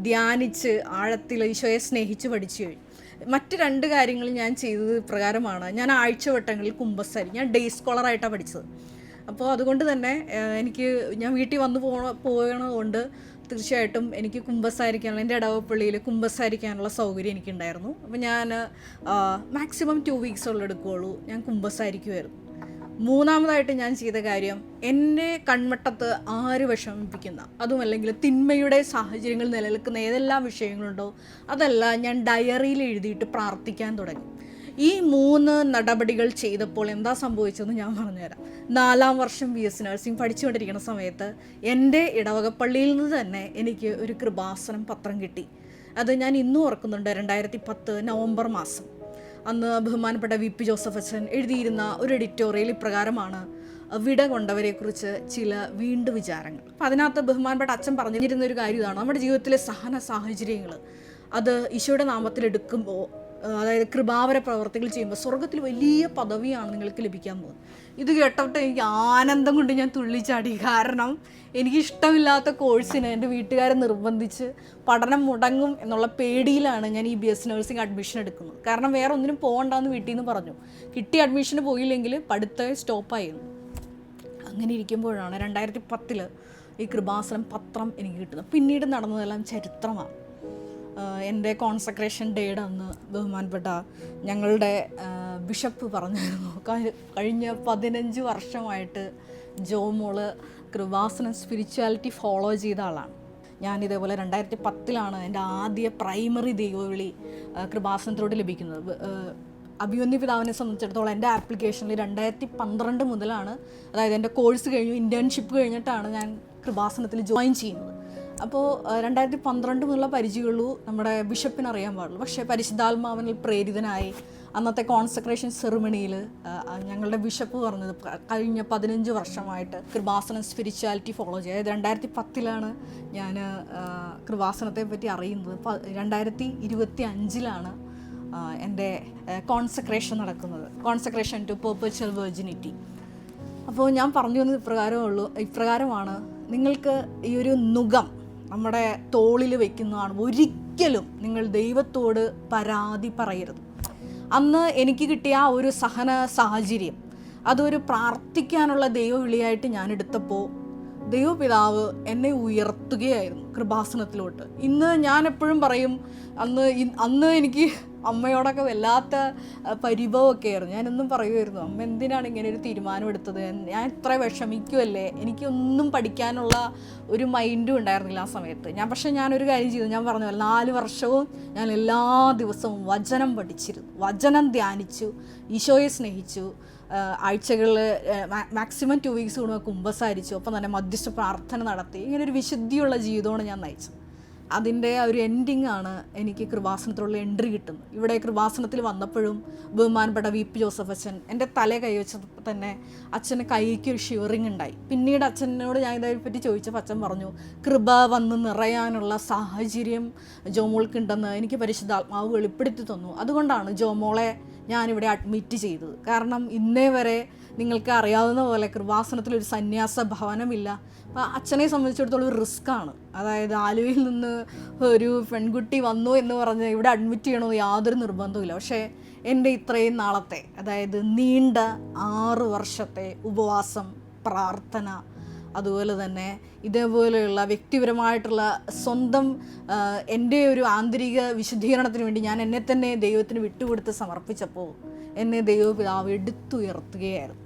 ധ്യാനിച്ച് ആഴത്തിൽ ഈശോയെ സ്നേഹിച്ച് പഠിച്ചു കഴിഞ്ഞു. മറ്റ് 2 കാര്യങ്ങൾ ഞാൻ ചെയ്തത് പ്രകാരമാണ്. ഞാൻ ആഴ്ചവട്ടങ്ങളിൽ കുമ്പസാരി, ഞാൻ ഡേ സ്കോളറായിട്ടാണ് പഠിച്ചത്. അപ്പോൾ അതുകൊണ്ട് തന്നെ ഞാൻ വീട്ടിൽ വന്ന് പോകണതുകൊണ്ട് തീർച്ചയായിട്ടും എനിക്ക് കുമ്പസാരിക്കാനുള്ള, എൻ്റെ ഇടവപ്പള്ളിയിൽ കുമ്പസാരിക്കാനുള്ള സൗകര്യം എനിക്കുണ്ടായിരുന്നു. അപ്പോൾ ഞാൻ മാക്സിമം 2 വീക്സുള്ള എടുക്കുകയുള്ളൂ, ഞാൻ കുമ്പസാരിക്കുമായിരുന്നു. 3-മതായിട്ട് ഞാൻ ചെയ്ത കാര്യം, എൻ്റെ കൺമട്ടത്ത് ആര് വിഷമിപ്പിക്കുന്ന, അതുമല്ലെങ്കിൽ തിന്മയുടെ സാഹചര്യങ്ങൾ നിലനിൽക്കുന്ന ഏതെല്ലാം വിഷയങ്ങളുണ്ടോ അതെല്ലാം ഞാൻ ഡയറിയിൽ എഴുതിയിട്ട് പ്രാർത്ഥിക്കാൻ തുടങ്ങി. ഈ 3 നടപടികൾ ചെയ്തപ്പോൾ എന്താ സംഭവിച്ചതെന്ന് ഞാൻ പറഞ്ഞുതരാം. 4-ാം വർഷം BSc നഴ്സിംഗ് പഠിച്ചുകൊണ്ടിരിക്കുന്ന സമയത്ത് എൻ്റെ ഇടവകപ്പള്ളിയിൽ നിന്ന് തന്നെ എനിക്ക് ഒരു കൃപാസനം പത്രം കിട്ടി. അത് ഞാൻ ഇന്നും ഓർക്കുന്നുണ്ട്. 2010 നവംബർ മാസം. അന്ന് ബഹുമാനപ്പെട്ട VP ജോസഫ് അച്ഛൻ എഴുതിയിരുന്ന ഒരു എഡിറ്റോറിയൽ ഇപ്രകാരമാണ്: വിട കൊണ്ടവരെക്കുറിച്ച് ചില വീണ്ടും വിചാരങ്ങൾ. അപ്പം അതിനകത്ത് ബഹുമാനപ്പെട്ട അച്ഛൻ പറഞ്ഞിരുന്ന ഒരു കാര്യം ഇതാണ്: നമ്മുടെ ജീവിതത്തിലെ സഹന സാഹചര്യങ്ങൾ അത് ഈശോയുടെ നാമത്തിൽ എടുക്കുമ്പോൾ, അതായത് കൃപാവര പ്രവർത്തികൾ ചെയ്യുമ്പോൾ സ്വർഗത്തിൽ വലിയ പദവിയാണ് നിങ്ങൾക്ക് ലഭിക്കാൻ പോകുന്നത്. ഇത് കേട്ടിട്ട് എനിക്ക് ആനന്ദം കൊണ്ട് ഞാൻ തുള്ളിച്ചാടി. കാരണം എനിക്കിഷ്ടമില്ലാത്ത കോഴ്സിന് എൻ്റെ വീട്ടുകാരെ നിർബന്ധിച്ച് പഠനം മുടങ്ങും എന്നുള്ള പേടിയിലാണ് ഞാൻ ഈ BSc നഴ്സിംഗ് അഡ്മിഷൻ എടുക്കുന്നത്. കാരണം വേറെ ഒന്നിനും പോകണ്ടെന്ന് വീട്ടിൽ നിന്ന് പറഞ്ഞു. കിട്ടിയ അഡ്മിഷന് പോയില്ലെങ്കിൽ പഠിത്തം സ്റ്റോപ്പായിരുന്നു. അങ്ങനെ ഇരിക്കുമ്പോഴാണ് 2010 ഈ കൃപാസനം പത്രം എനിക്ക് കിട്ടുന്നത്. പിന്നീട് നടന്നതെല്ലാം ചരിത്രമാണ്. എൻ്റെ കോൺസക്രേഷൻ ഡേയുടെ അന്ന് ബഹുമാനപ്പെട്ട ഞങ്ങളുടെ ബിഷപ്പ് പറഞ്ഞിരുന്നു, കഴിഞ്ഞ 15 വർഷമായിട്ട് ജോമോള് കൃപാസനം സ്പിരിച്വാലിറ്റി ഫോളോ ചെയ്ത ആളാണ്. ഞാനിതേപോലെ 2010 എൻ്റെ ആദ്യ പ്രൈമറി ദൈവവിളി കൃപാസനത്തിലോട്ട് ലഭിക്കുന്നത്. അഭിമന്യ പിതാവിനെ സംബന്ധിച്ചിടത്തോളം എൻ്റെ ആപ്ലിക്കേഷനിൽ 2012 മുതലാണ്, അതായത് എൻ്റെ കോഴ്സ് കഴിഞ്ഞു, ഇൻറ്റേൺഷിപ്പ് കഴിഞ്ഞിട്ടാണ് ഞാൻ കൃപാസനത്തിൽ ജോയിൻ ചെയ്യുന്നത്. അപ്പോൾ 2012 മുതലുള്ള പരിചയമുള്ളൂ നമ്മുടെ ബിഷപ്പിന് അറിയാൻ പാടുള്ളൂ. പക്ഷേ പരിശുദ്ധാത്മാവിനിൽ പ്രേരിതനായി അന്നത്തെ കോൺസക്രേഷൻ സെറിമണിയിൽ ഞങ്ങളുടെ ബിഷപ്പ് പറഞ്ഞത്, കഴിഞ്ഞ 15 വർഷമായിട്ട് കൃപാസനം സ്പിരിച്വാലിറ്റി ഫോളോ ചെയ്യുക. അതായത് 2010 ഞാൻ കൃപാസനത്തെ പറ്റി അറിയുന്നത്. 2025 എൻ്റെ കോൺസക്രേഷൻ നടക്കുന്നത്, കോൺസക്രേഷൻ ടു പെർപെച്വൽ വെർജിനിറ്റി. അപ്പോൾ ഞാൻ പറഞ്ഞു വന്നത് ഇപ്രകാരമാണ്: നിങ്ങൾക്ക് ഈ ഒരു നുകം നമ്മുടെ തോളിൽ വയ്ക്കുന്നതാണ്. ഒരിക്കലും നിങ്ങൾ ദൈവത്തോട് പരാതി പറയരുത്. അന്ന് എനിക്ക് കിട്ടിയ ആ ഒരു സഹന സാഹചര്യം അതൊരു പ്രാർത്ഥിക്കാനുള്ള ദൈവവിളിയായിട്ട് ഞാൻ എടുത്തപ്പോൾ ദൈവപിതാവ് എന്നെ ഉയർത്തുകയായിരുന്നു കൃപാസനത്തിലോട്ട്. ഇന്ന് ഞാൻ എപ്പോഴും പറയും, അന്ന് എനിക്ക് അമ്മയോടൊക്കെ വല്ലാത്ത പരിഭവമൊക്കെ ആയിരുന്നു. ഞാനൊന്നും പറയുമായിരുന്നു, അമ്മ എന്തിനാണ് ഇങ്ങനെ ഒരു തീരുമാനമെടുത്തത്, ഞാൻ ഇത്ര വിഷമിക്കുമല്ലേ, എനിക്കൊന്നും പഠിക്കാനുള്ള ഒരു മൈൻഡും ഉണ്ടായിരുന്നില്ല ആ സമയത്ത്. പക്ഷേ ഞാനൊരു കാര്യം ചെയ്തു. ഞാൻ പറഞ്ഞു, 4 വർഷവും ഞാൻ എല്ലാ ദിവസവും വചനം പഠിച്ചിരുന്നു, വചനം ധ്യാനിച്ചു, ഈശോയെ സ്നേഹിച്ചു. ആഴ്ചകളിൽ മാക്സിമം 2 വീക്സ് കൂടുമ്പോൾ കുമ്പസാരിച്ചു. ഒപ്പം തന്നെ മധ്യസ്ഥ പ്രാർത്ഥന നടത്തി. ഇങ്ങനെ ഒരു വിശുദ്ധിയുള്ള ജീവിതമാണ് ഞാൻ നയിച്ചത്. അതിൻ്റെ ആ ഒരു എൻഡിങ് ആണ് എനിക്ക് കൃപാസനത്തിലുള്ള എൻട്രി കിട്ടുന്നത്. ഇവിടെ കൃപാസനത്തിൽ വന്നപ്പോഴും ബഹുമാനപ്പെട്ട വി പി ജോസഫ് അച്ഛൻ എൻ്റെ തല കൈവച്ചപ്പോൾ തന്നെ അച്ഛന് കൈക്ക് ഒരു ഷിവറിങ് ഉണ്ടായി. പിന്നീട് അച്ഛനോട് ഞാൻ ഇതേപ്പറ്റി ചോദിച്ചപ്പോൾ അച്ഛൻ പറഞ്ഞു, കൃപ വന്ന് നിറയാനുള്ള സാഹചര്യം ജോമോൾക്കുണ്ടെന്ന് എനിക്ക് പരിശുദ്ധാത്മാവ് വെളിപ്പെടുത്തി തന്നു. അതുകൊണ്ടാണ് ജോമോളെ ഞാനിവിടെ അഡ്മിറ്റ് ചെയ്തത്. കാരണം ഇന്നേ വരെ നിങ്ങൾക്ക് അറിയാവുന്ന പോലെ കൃപാസനത്തിലൊരു സന്യാസ ഭവനമില്ല. അച്ഛനെ സംബന്ധിച്ചിടത്തോളം ഒരു റിസ്ക്കാണ്. അതായത് ആലുവയിൽ നിന്ന് ഒരു പെൺകുട്ടി വന്നു എന്ന് പറഞ്ഞ് ഇവിടെ അഡ്മിറ്റ് ചെയ്യണമെന്ന് യാതൊരു നിർബന്ധവുമില്ല. പക്ഷേ എൻ്റെ ഇത്രയും നാളത്തെ, അതായത് നീണ്ട 6 വർഷത്തെ ഉപവാസം, പ്രാർത്ഥന, അതുപോലെ തന്നെ ഇതേപോലെയുള്ള വ്യക്തിപരമായിട്ടുള്ള സ്വന്തം എൻ്റെ ഒരു ആന്തരിക വിശുദ്ധീകരണത്തിന് വേണ്ടി ഞാൻ എന്നെ തന്നെ ദൈവത്തിന് വിട്ടുകൊടുത്ത് സമർപ്പിച്ചപ്പോൾ എന്നെ ദൈവപിതാവ് എടുത്തുയർത്തുകയായിരുന്നു.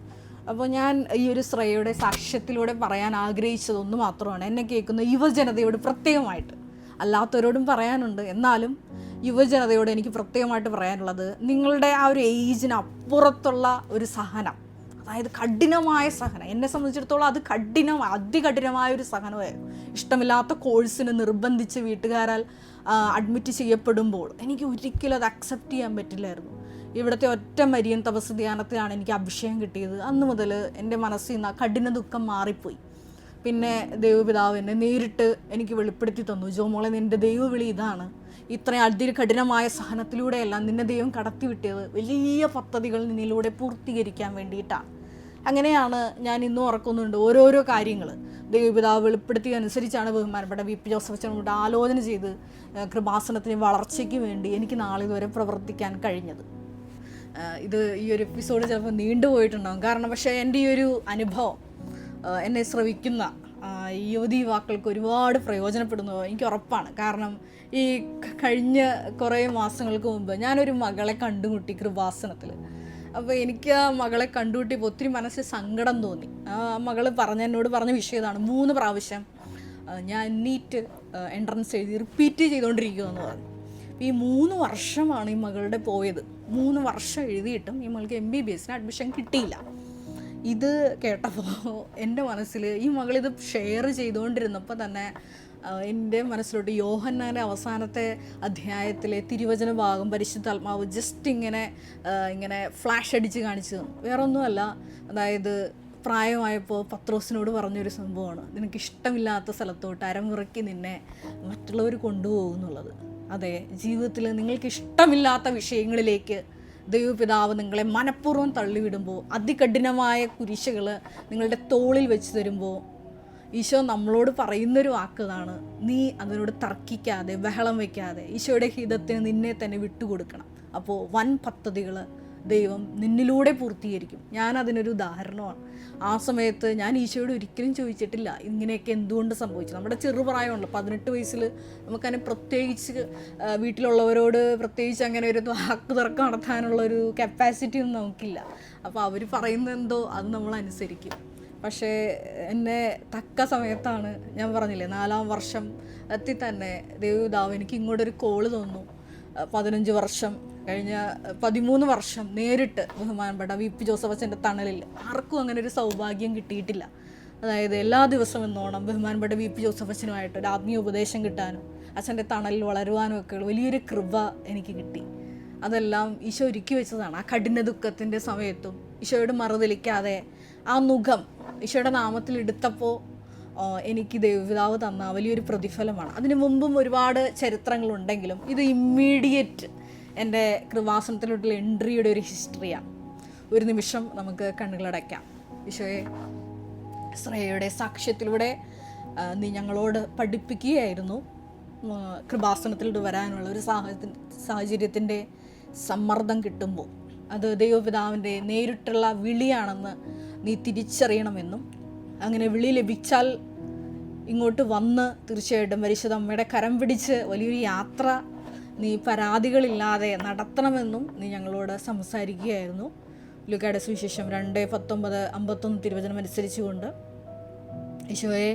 അപ്പോൾ ഞാൻ ഈ ഒരു ശ്രേയയുടെ സാക്ഷ്യത്തിലൂടെ പറയാൻ ആഗ്രഹിച്ചതൊന്നു മാത്രമാണ്. എന്നെ കേൾക്കുന്ന യുവജനതയോട് പ്രത്യേകമായിട്ട്, അല്ലാത്തവരോടും പറയാനുണ്ട്, എന്നാലും യുവജനതയോട് എനിക്ക് പ്രത്യേകമായിട്ട് പറയാനുള്ളത്, നിങ്ങളുടെ ആ ഒരു ഏജിന് അപ്പുറത്തുള്ള ഒരു സഹനം, അതായത് കഠിനമായ സഹനം. എന്നെ സംബന്ധിച്ചിടത്തോളം അത് അതികഠിനമായ ഒരു സഹനമായിരുന്നു. ഇഷ്ടമില്ലാത്ത കോഴ്സിന് നിർബന്ധിച്ച് വീട്ടുകാരാൽ അഡ്മിറ്റ് ചെയ്യപ്പെടുമ്പോൾ എനിക്ക് ഒരിക്കലും അത് അക്സെപ്റ്റ് ചെയ്യാൻ പറ്റില്ലായിരുന്നു. ഇവിടുത്തെ ഒറ്റ മരിയൻ തപസ് ധ്യാനത്തിലാണ് എനിക്ക് അഭിഷേകം കിട്ടിയത്. അന്ന് മുതൽ എൻ്റെ മനസ്സിൽ നിന്ന് ആ കഠിന ദുഃഖം മാറിപ്പോയി. പിന്നെ ദൈവപിതാവ് എന്നെ നേരിട്ട് എനിക്ക് വെളിപ്പെടുത്തി തന്നു, ജോമോളെ നിൻ്റെ ദൈവവിളി ഇതാണ്, ഇത്രയും അതികഠിനമായ സഹനത്തിലൂടെയെല്ലാം നിന്നെ ദൈവം കടത്തിവിട്ടിയത് വലിയ പദ്ധതികൾ നിന്നിലൂടെ പൂർത്തീകരിക്കാൻ വേണ്ടിയിട്ടാണ്. അങ്ങനെയാണ് ഞാൻ ഇന്നും ഓർക്കുന്നുണ്ട് ഓരോരോ കാര്യങ്ങൾ ദൈവപിതാവ് വെളിപ്പെടുത്തിയ അനുസരിച്ചാണ് ബഹുമാനപ്പെട്ട വി പി ജോസഫ് അച്ഛനോട് ആലോചന ചെയ്ത് കൃപാസനത്തിന് വളർച്ചയ്ക്ക് വേണ്ടി എനിക്ക് നാളെ ഇതുവരെ പ്രവർത്തിക്കാൻ കഴിഞ്ഞത്. ഇത് ഈ ഒരു എപ്പിസോഡ് ചിലപ്പോൾ നീണ്ടുപോയിട്ടുണ്ടാകും. കാരണം പക്ഷേ എൻ്റെ ഈ ഒരു അനുഭവം എന്നെ ശ്രവിക്കുന്ന യുവതി യുവാക്കൾക്ക് ഒരുപാട് പ്രയോജനപ്പെടുന്നു എനിക്ക് ഉറപ്പാണ്. കാരണം ഈ കഴിഞ്ഞ കുറേ മാസങ്ങൾക്ക് മുമ്പ് ഞാനൊരു മകളെ കണ്ടുമുട്ടി കൃപാസനത്തിൽ. അപ്പോൾ എനിക്ക് ആ മകളെ കണ്ടുമുട്ടിയപ്പോൾ ഒത്തിരി മനസ്സിൽ സങ്കടം തോന്നി. ആ മകൾ എന്നോട് പറഞ്ഞ വിഷയം ഇതാണ്, 3 പ്രാവശ്യം ഞാൻ നീറ്റ് എൻട്രൻസ് എഴുതി റിപ്പീറ്റ് ചെയ്തുകൊണ്ടിരിക്കുമെന്ന് പറഞ്ഞു. ഈ 3 വർഷമാണ് ഈ മകളുടെ പോയത്. 3 വർഷം എഴുതിയിട്ടും ഈ മകൾക്ക് MBBSന് അഡ്മിഷൻ കിട്ടിയില്ല. ഇത് കേട്ടപ്പോൾ എൻ്റെ മനസ്സിൽ ഈ മകളിത് ഷെയർ ചെയ്തുകൊണ്ടിരുന്നപ്പോൾ തന്നെ എൻ്റെ മനസ്സിലോട്ട് യോഹന്നാൻ്റെ അവസാനത്തെ അധ്യായത്തിലെ തിരുവചന ഭാഗം പരിശുദ്ധാത്മാവ് ജസ്റ്റ് ഇങ്ങനെ ഫ്ലാഷ് അടിച്ച് കാണിച്ചു തന്നു. വേറൊന്നുമല്ല, അതായത് പ്രായമായപ്പോൾ പത്രോസിനോട് പറഞ്ഞൊരു സംഭവമാണ്, നിനക്കിഷ്ടമില്ലാത്ത സ്ഥലത്തോട്ട് അരമുറക്കി നിന്നെ മറ്റുള്ളവർ കൊണ്ടുപോകും എന്നുള്ളത്. അതെ, ജീവിതത്തിൽ നിങ്ങൾക്ക് ഇഷ്ടമില്ലാത്ത വിഷയങ്ങളിലേക്ക് ദൈവപിതാവ് നിങ്ങളെ മനഃപൂർവ്വം തള്ളിവിടുമ്പോൾ, അതികഠിനമായ കുരിശുകൾ നിങ്ങളുടെ തോളിൽ വെച്ച് തരുമ്പോൾ ഈശോ നമ്മളോട് പറയുന്നൊരു വാക്കതാണ്, നീ അതിനോട് തർക്കിക്കാതെ ബഹളം വയ്ക്കാതെ ഈശോയുടെ ഹിതത്തിന് നിന്നെ തന്നെ വിട്ടുകൊടുക്കണം. അപ്പോൾ വൻ പദ്ധതികൾ ദൈവം നിന്നിലൂടെ പൂർത്തീകരിക്കും. ഞാനതിനൊരു ഉദാഹരണമാണ്. ആ സമയത്ത് ഞാൻ ഈശോയോട് ഒരിക്കലും ചോദിച്ചിട്ടില്ല ഇങ്ങനെയൊക്കെ എന്തുകൊണ്ട് സംഭവിച്ചു. നമ്മുടെ ചെറുപ്രായമുണ്ടല്ലോ, 18 വയസ്സിൽ നമുക്കതിനെ പ്രത്യേകിച്ച് വീട്ടിലുള്ളവരോട് പ്രത്യേകിച്ച് അങ്ങനെ ഒരു വാക്ക് തർക്കം നടത്താനുള്ളൊരു കപ്പാസിറ്റി ഒന്നും നമുക്കില്ല. അപ്പോൾ അവർ പറയുന്നതെന്തോ അത് നമ്മൾ അനുസരിക്കും. പക്ഷേ എന്നെ തക്ക സമയത്താണ്, ഞാൻ പറഞ്ഞില്ലേ 4-ാം വർഷം എത്തി തന്നെ ദൈവപിതാവ് എനിക്ക് ഇങ്ങോട്ടൊരു കോള് തന്നു. 15 വർഷം കഴിഞ്ഞ 13 വർഷം നേരിട്ട് ബഹുമാനപ്പെട്ട വി പി ജോസഫ് അച്ഛൻ്റെ തണലിൽ ആർക്കും അങ്ങനെ ഒരു സൗഭാഗ്യം കിട്ടിയിട്ടില്ല. അതായത് എല്ലാ ദിവസവും എന്നോണം ബഹുമാനപ്പെട്ട വി പി ജോസഫ് അച്ഛനുമായിട്ട് ഒരു ആത്മീയ ഉപദേശം കിട്ടാനും അച്ഛൻ്റെ തണലിൽ വളരുവാനും ഒക്കെ വലിയൊരു കൃപ എനിക്ക് കിട്ടി. അതെല്ലാം ഈശോ ഒരുക്കി വെച്ചതാണ്. ആ കഠിന ദുഃഖത്തിൻ്റെ സമയത്തും ഈശോയോട് മറുതലിക്കാതെ ആ മുഖം ഈശോയുടെ നാമത്തിൽ എടുത്തപ്പോൾ എനിക്ക് ദൈവപിതാവ് തന്ന വലിയൊരു പ്രതിഫലമാണ്. അതിനു മുമ്പും ഒരുപാട് ചരിത്രങ്ങളുണ്ടെങ്കിലും ഇത് ഇമ്മീഡിയറ്റ് എൻ്റെ കൃപാസനത്തിലോട്ടുള്ള എൻട്രിയുടെ ഒരു ഹിസ്റ്ററിയാണ്. ഒരു നിമിഷം നമുക്ക് കണ്ണുകളടയ്ക്കാം. ഈശോയെ, ശ്രേയയുടെ സാക്ഷ്യത്തിലൂടെ നീ ഞങ്ങളോട് പഠിപ്പിക്കുകയായിരുന്നു കൃപാസനത്തിലോട്ട് വരാനുള്ള ഒരു സാഹചര്യത്തിൻ്റെ സമ്മർദ്ദം കിട്ടുമ്പോൾ അത് ദൈവപിതാവിൻ്റെ നേരിട്ടുള്ള വിളിയാണെന്ന് നീ തിരിച്ചറിയണമെന്നും, അങ്ങനെ വിളി ലഭിച്ചാൽ ഇങ്ങോട്ട് വന്ന് തീർച്ചയായിട്ടും പരിശുദ്ധ അമ്മയുടെ കരം പിടിച്ച് വലിയൊരു യാത്ര നീ പരാതികളില്ലാതെ നടത്തണമെന്നും നീ ഞങ്ങളോട് സംസാരിക്കുകയായിരുന്നു. ലൂക്കായുടെ സുവിശേഷം 2:19-51 തിരുവചനം അനുസരിച്ചുകൊണ്ട് ഈശോയെ,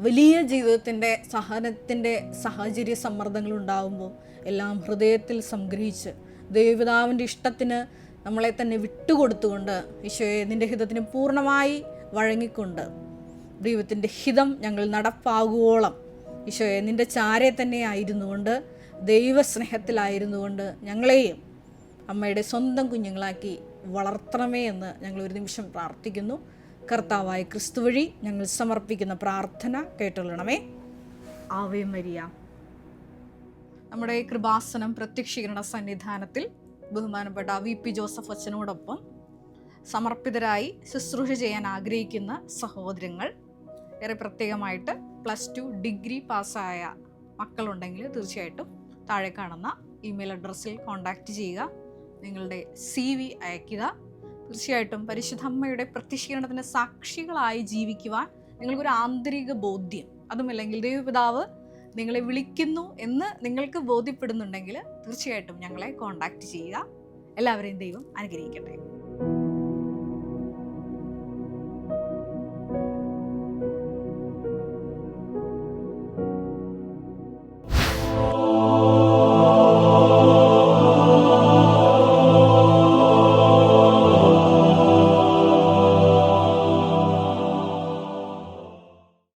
വലിയ ജീവിതത്തിൻ്റെ സഹനത്തിൻ്റെ സാഹചര്യ സമ്മർദ്ദങ്ങൾ ഉണ്ടാകുമ്പോൾ എല്ലാം ഹൃദയത്തിൽ സംഗ്രഹിച്ച് ദൈവപിതാവിൻ്റെ ഇഷ്ടത്തിന് നമ്മളെ തന്നെ വിട്ടുകൊടുത്തുകൊണ്ട് ഈശോയെ നിൻ്റെ ഹിതത്തിന് പൂർണ്ണമായി വഴങ്ങിക്കൊണ്ട് ദൈവത്തിൻ്റെ ഹിതം ഞങ്ങൾ നടപ്പാകുവോളം ഈശോയെ നിൻ്റെ ചാരെ തന്നെ ആയിരുന്നുകൊണ്ട്, ദൈവസ്നേഹത്തിലായിരുന്നുകൊണ്ട് ഞങ്ങളെയും അമ്മയുടെ സ്വന്തം കുഞ്ഞുങ്ങളാക്കി വളർത്തണമേ എന്ന് ഞങ്ങൾ ഒരു നിമിഷം പ്രാർത്ഥിക്കുന്നു. കർത്താവായ ക്രിസ്തു വഴി ഞങ്ങൾ സമർപ്പിക്കുന്ന പ്രാർത്ഥന കേട്ടുകൊള്ളണമേ. Ave Maria. നമ്മുടെ കൃപാസനം പ്രത്യക്ഷീകരണ സന്നിധാനത്തിൽ ബഹുമാനപ്പെട്ട VP ജോസഫ് അച്ഛനോടൊപ്പം സമർപ്പിതരായി ശുശ്രൂഷ ചെയ്യാൻ ആഗ്രഹിക്കുന്ന സഹോദരങ്ങൾ, ഏറെ പ്രത്യേകമായിട്ട് +2 ഡിഗ്രി പാസ്സായ മക്കളുണ്ടെങ്കിൽ തീർച്ചയായിട്ടും താഴെ കാണുന്ന ഇമെയിൽ അഡ്രസ്സിൽ കോൺടാക്റ്റ് ചെയ്യുക. നിങ്ങളുടെ CV അയയ്ക്കുക. തീർച്ചയായിട്ടും പരിശുദ്ധ അമ്മയുടെ പ്രത്യക്ഷീകരണത്തിൻ്റെ സാക്ഷികളായി ജീവിക്കുവാൻ നിങ്ങൾക്കൊരു ആന്തരിക ബോധ്യം, അതുമല്ലെങ്കിൽ ദൈവപിതാവ് നിങ്ങളെ വിളിക്കുന്നു എന്ന് നിങ്ങൾക്ക് ബോധ്യപ്പെടുന്നുണ്ടെങ്കിൽ തീർച്ചയായിട്ടും ഞങ്ങളെ കോൺടാക്റ്റ് ചെയ്യുക. എല്ലാവരെയും ദൈവം അനുഗ്രഹിക്കട്ടെ.